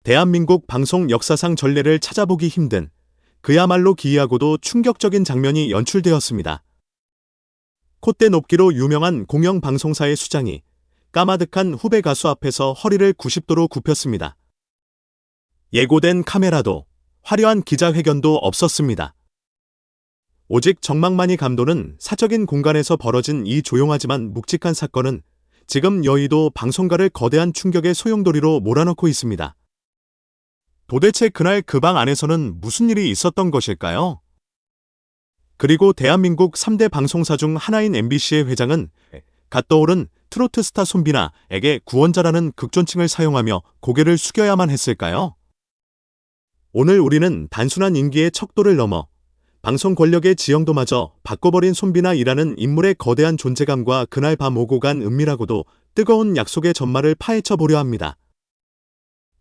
대한민국 방송 역사상 전례를 찾아보기 힘든 그야말로 기이하고도 충격적인 장면이 연출되었습니다. 콧대 높기로 유명한 공영방송사의 수장이 까마득한 후배 가수 앞에서 허리를 90도로 굽혔습니다. 예고된 카메라도 화려한 기자회견도 없었습니다. 오직 정막만이 감도는 사적인 공간에서 벌어진 이 조용하지만 묵직한 사건은 지금 여의도 방송가를 거대한 충격의 소용돌이로 몰아넣고 있습니다. 도대체 그날 그 방 안에서는 무슨 일이 있었던 것일까요? 그리고 대한민국 3대 방송사 중 하나인 MBC의 회장은 갓 떠오른 트로트 스타 손비나에게 구원자라는 극존칭을 사용하며 고개를 숙여야만 했을까요? 오늘 우리는 단순한 인기의 척도를 넘어 방송 권력의 지형도마저 바꿔버린 손비나이라는 인물의 거대한 존재감과 그날 밤 오고 간 은밀하고도 뜨거운 약속의 전말을 파헤쳐 보려 합니다.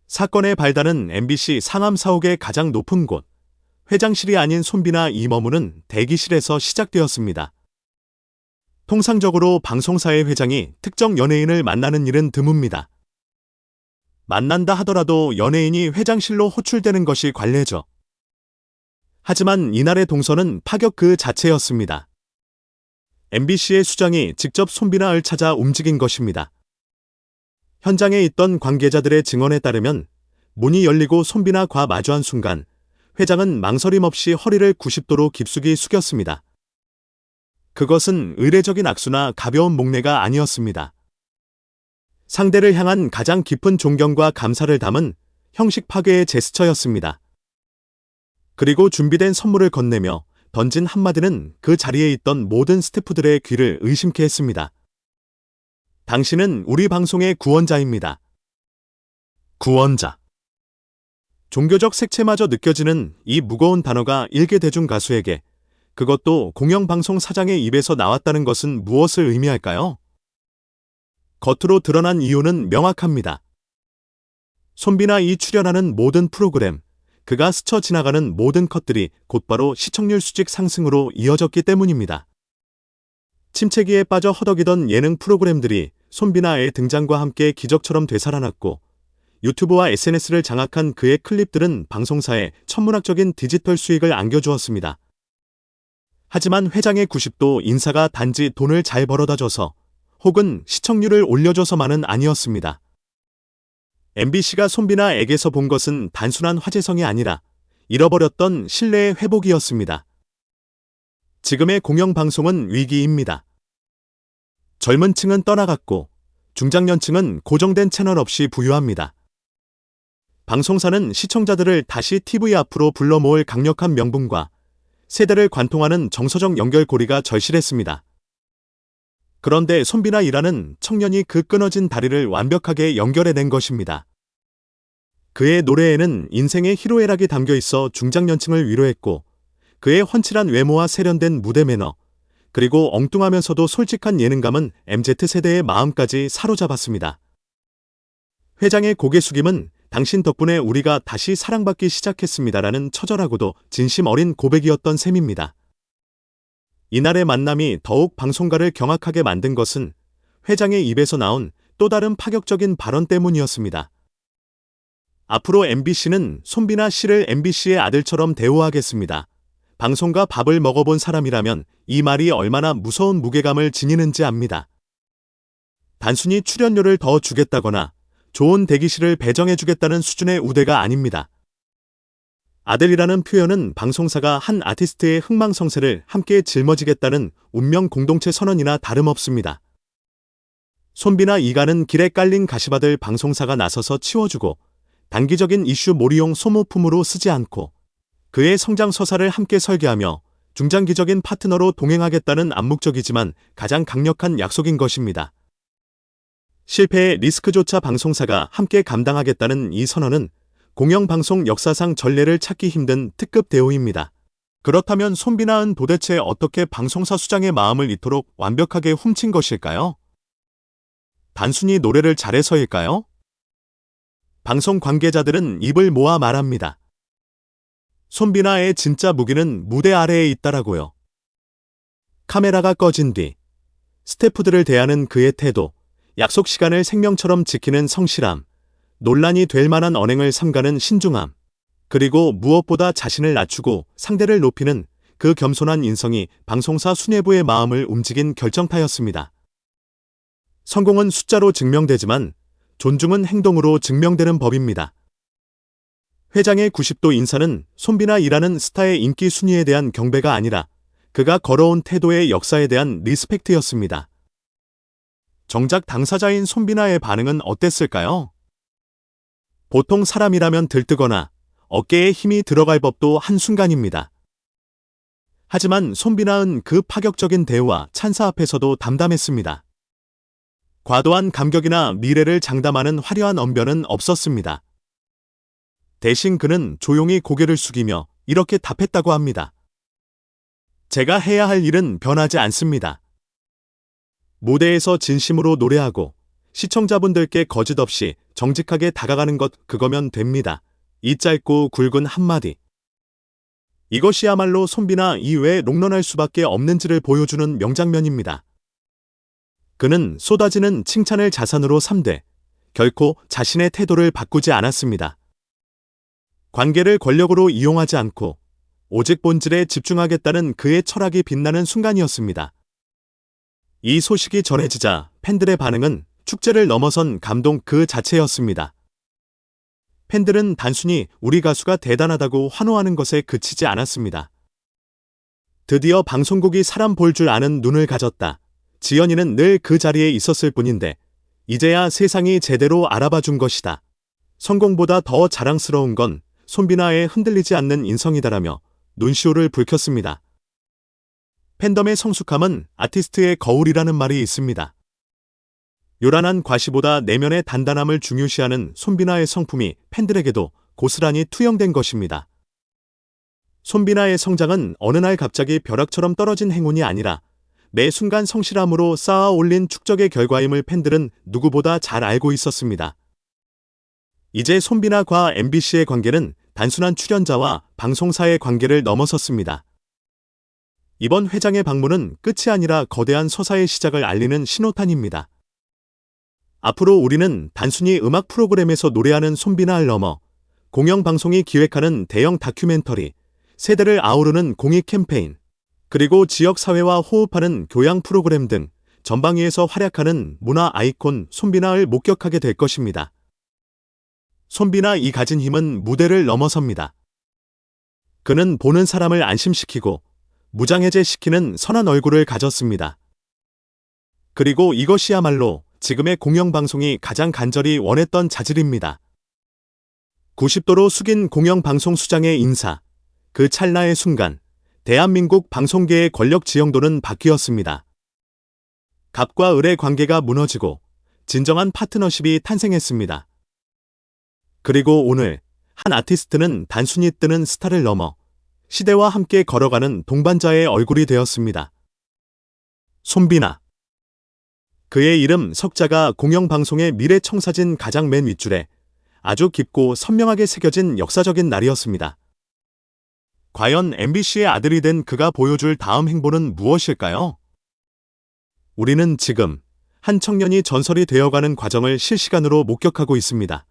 사건의 발단은 MBC 상암 사옥의 가장 높은 곳, 회장실이 아닌 손비나이 머무는 대기실에서 시작되었습니다. 통상적으로 방송사의 회장이 특정 연예인을 만나는 일은 드뭅니다. 만난다 하더라도 연예인이 회장실로 호출되는 것이 관례죠. 하지만 이날의 동선은 파격 그 자체였습니다. MBC의 수장이 직접 손비나를 찾아 움직인 것입니다. 현장에 있던 관계자들의 증언에 따르면 문이 열리고 손비나과 마주한 순간 회장은 망설임 없이 허리를 90도로 깊숙이 숙였습니다. 그것은 의례적인 악수나 가벼운 목례가 아니었습니다. 상대를 향한 가장 깊은 존경과 감사를 담은 형식 파괴의 제스처였습니다. 그리고 준비된 선물을 건네며 던진 한마디는 그 자리에 있던 모든 스태프들의 귀를 의심케 했습니다. 당신은 우리 방송의 구원자입니다. 구원자. 종교적 색채마저 느껴지는 이 무거운 단어가 일개 대중 가수에게, 그것도 공영방송 사장의 입에서 나왔다는 것은 무엇을 의미할까요? 겉으로 드러난 이유는 명확합니다. 손비나이 출연하는 모든 프로그램, 그가 스쳐 지나가는 모든 컷들이 곧바로 시청률 수직 상승으로 이어졌기 때문입니다. 침체기에 빠져 허덕이던 예능 프로그램들이 손비나의 등장과 함께 기적처럼 되살아났고, 유튜브와 SNS를 장악한 그의 클립들은 방송사에 천문학적인 디지털 수익을 안겨주었습니다. 하지만 회장의 90도 인사가 단지 돈을 잘 벌어다줘서 혹은 시청률을 올려줘서만은 아니었습니다. MBC가 손비나에게서 본 것은 단순한 화제성이 아니라 잃어버렸던 신뢰의 회복이었습니다. 지금의 공영방송은 위기입니다. 젊은 층은 떠나갔고 중장년층은 고정된 채널 없이 부유합니다. 방송사는 시청자들을 다시 TV 앞으로 불러 모을 강력한 명분과 세대를 관통하는 정서적 연결고리가 절실했습니다. 그런데 손비나이라는 청년이 그 끊어진 다리를 완벽하게 연결해낸 것입니다. 그의 노래에는 인생의 희로애락이 담겨 있어 중장년층을 위로했고, 그의 훤칠한 외모와 세련된 무대 매너, 그리고 엉뚱하면서도 솔직한 예능감은 MZ세대의 마음까지 사로잡았습니다. 회장의 고개 숙임은 당신 덕분에 우리가 다시 사랑받기 시작했습니다라는 처절하고도 진심 어린 고백이었던 셈입니다. 이날의 만남이 더욱 방송가를 경악하게 만든 것은 회장의 입에서 나온 또 다른 파격적인 발언 때문이었습니다. 앞으로 MBC는 손비나 씨를 MBC의 아들처럼 대우하겠습니다. 방송과 밥을 먹어본 사람이라면 이 말이 얼마나 무서운 무게감을 지니는지 압니다. 단순히 출연료를 더 주겠다거나 좋은 대기실을 배정해주겠다는 수준의 우대가 아닙니다. 아들이라는 표현은 방송사가 한 아티스트의 흥망성쇠를 함께 짊어지겠다는 운명 공동체 선언이나 다름없습니다. 손비나 이가는 길에 깔린 가시밭을 방송사가 나서서 치워주고 단기적인 이슈 몰이용 소모품으로 쓰지 않고 그의 성장 서사를 함께 설계하며 중장기적인 파트너로 동행하겠다는 암묵적이지만 가장 강력한 약속인 것입니다. 실패의 리스크조차 방송사가 함께 감당하겠다는 이 선언은 공영방송 역사상 전례를 찾기 힘든 특급 대우입니다. 그렇다면 손비나은 도대체 어떻게 방송사 수장의 마음을 이토록 완벽하게 훔친 것일까요? 단순히 노래를 잘해서일까요? 방송 관계자들은 입을 모아 말합니다. 손비나의 진짜 무기는 무대 아래에 있다라고요. 카메라가 꺼진 뒤 스태프들을 대하는 그의 태도, 약속 시간을 생명처럼 지키는 성실함, 논란이 될 만한 언행을 삼가는 신중함, 그리고 무엇보다 자신을 낮추고 상대를 높이는 그 겸손한 인성이 방송사 수뇌부의 마음을 움직인 결정타였습니다. 성공은 숫자로 증명되지만 존중은 행동으로 증명되는 법입니다. 회장의 90도 인사는 손비나이라는 스타의 인기 순위에 대한 경배가 아니라 그가 걸어온 태도의 역사에 대한 리스펙트였습니다. 정작 당사자인 손비나의 반응은 어땠을까요? 보통 사람이라면 들뜨거나 어깨에 힘이 들어갈 법도 한순간입니다. 하지만 손비나은 그 파격적인 대우와 찬사 앞에서도 담담했습니다. 과도한 감격이나 미래를 장담하는 화려한 언변은 없었습니다. 대신 그는 조용히 고개를 숙이며 이렇게 답했다고 합니다. 제가 해야 할 일은 변하지 않습니다. 무대에서 진심으로 노래하고 시청자분들께 거짓 없이 정직하게 다가가는 것, 그거면 됩니다. 이 짧고 굵은 한마디. 이것이야말로 손비나 이외에 롱런할 수밖에 없는지를 보여주는 명장면입니다. 그는 쏟아지는 칭찬을 자산으로 삼되 결코 자신의 태도를 바꾸지 않았습니다. 관계를 권력으로 이용하지 않고 오직 본질에 집중하겠다는 그의 철학이 빛나는 순간이었습니다. 이 소식이 전해지자 팬들의 반응은 축제를 넘어선 감동 그 자체였습니다. 팬들은 단순히 우리 가수가 대단하다고 환호하는 것에 그치지 않았습니다. 드디어 방송국이 사람 볼 줄 아는 눈을 가졌다. 지연이는 늘 그 자리에 있었을 뿐인데 이제야 세상이 제대로 알아봐 준 것이다. 성공보다 더 자랑스러운 건 손비나의 흔들리지 않는 인성이다라며 눈시울을 붉혔습니다. 팬덤의 성숙함은 아티스트의 거울이라는 말이 있습니다. 요란한 과시보다 내면의 단단함을 중요시하는 손비나의 성품이 팬들에게도 고스란히 투영된 것입니다. 손비나의 성장은 어느 날 갑자기 벼락처럼 떨어진 행운이 아니라 매 순간 성실함으로 쌓아 올린 축적의 결과임을 팬들은 누구보다 잘 알고 있었습니다. 이제 손비나과 MBC의 관계는 단순한 출연자와 방송사의 관계를 넘어섰습니다. 이번 회장의 방문은 끝이 아니라 거대한 서사의 시작을 알리는 신호탄입니다. 앞으로 우리는 단순히 음악 프로그램에서 노래하는 손비나를 넘어 공영방송이 기획하는 대형 다큐멘터리, 세대를 아우르는 공익 캠페인, 그리고 지역사회와 호흡하는 교양 프로그램 등 전방위에서 활약하는 문화 아이콘 손비나를 목격하게 될 것입니다. 손비나이 가진 힘은 무대를 넘어섭니다. 그는 보는 사람을 안심시키고 무장해제시키는 선한 얼굴을 가졌습니다. 그리고 이것이야말로 지금의 공영방송이 가장 간절히 원했던 자질입니다. 90도로 숙인 공영방송 수장의 인사, 그 찰나의 순간 대한민국 방송계의 권력 지형도는 바뀌었습니다. 갑과 을의 관계가 무너지고 진정한 파트너십이 탄생했습니다. 그리고 오늘 한 아티스트는 단순히 뜨는 스타를 넘어 시대와 함께 걸어가는 동반자의 얼굴이 되었습니다. 손비나. 그의 이름 석자가 공영방송의 미래청사진 가장 맨 윗줄에 아주 깊고 선명하게 새겨진 역사적인 날이었습니다. 과연 MBC의 아들이 된 그가 보여줄 다음 행보는 무엇일까요? 우리는 지금 한 청년이 전설이 되어가는 과정을 실시간으로 목격하고 있습니다.